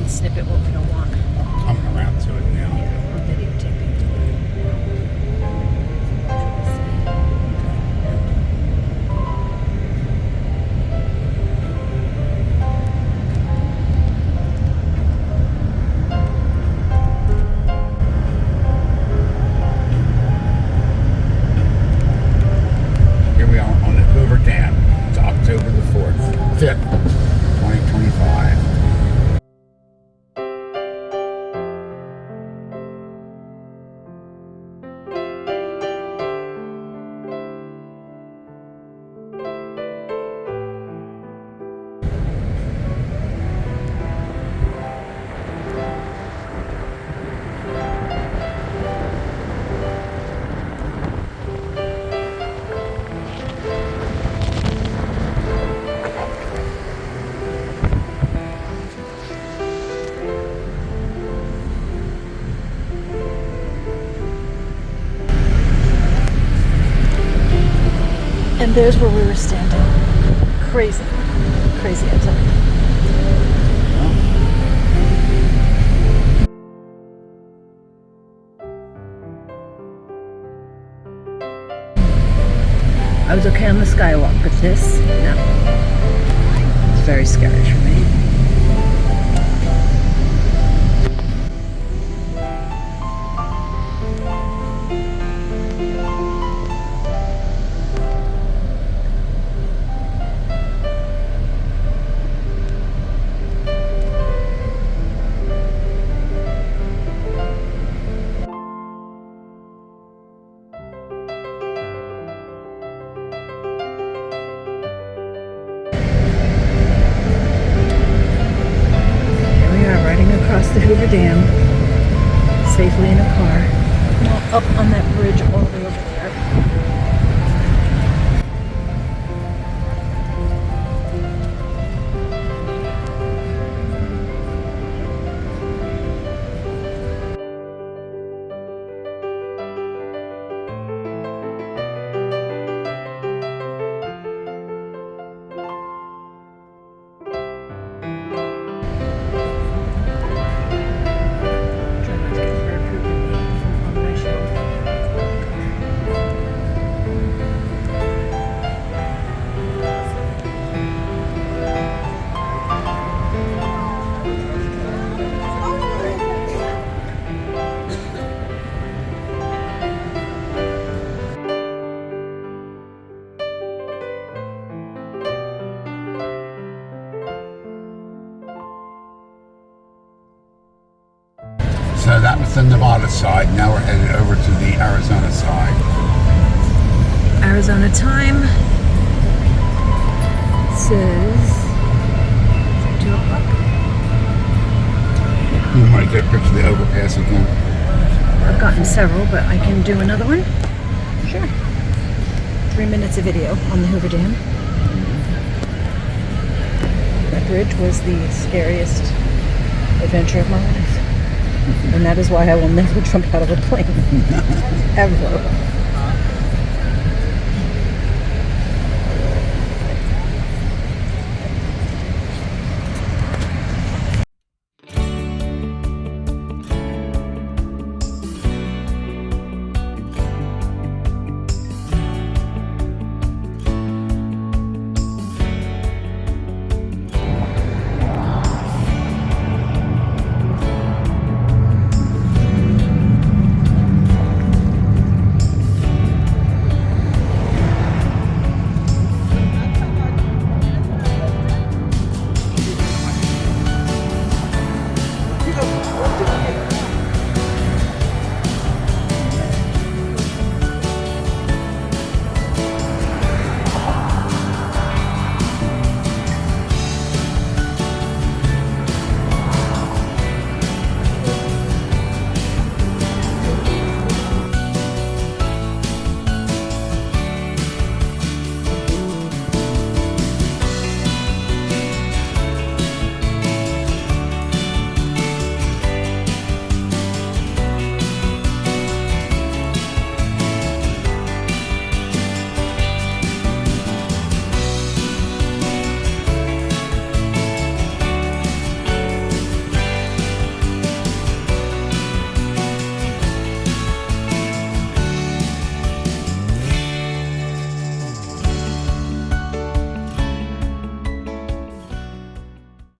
can snip it when we don't want. Coming around to it now. Yeah, I'm videotaping. Here we are on the Hoover Dam. It's October the 5th, 2025. And there's where we were standing. Crazy. Crazy, I tell you. I was okay on the skywalk, but this, no. It's very scary for me. Across the Hoover Dam, safely in a car, now up on that bridge all the way over there. So that was the Nevada side. Now we're headed over to the Arizona side. Arizona time says 2 o'clock. You want to get a picture of the overpass again? I've gotten several, but I can do another one. Sure. 3 minutes of video on the Hoover Dam. That bridge was the scariest adventure of my life. And that is why I will never jump out of a plane. Ever.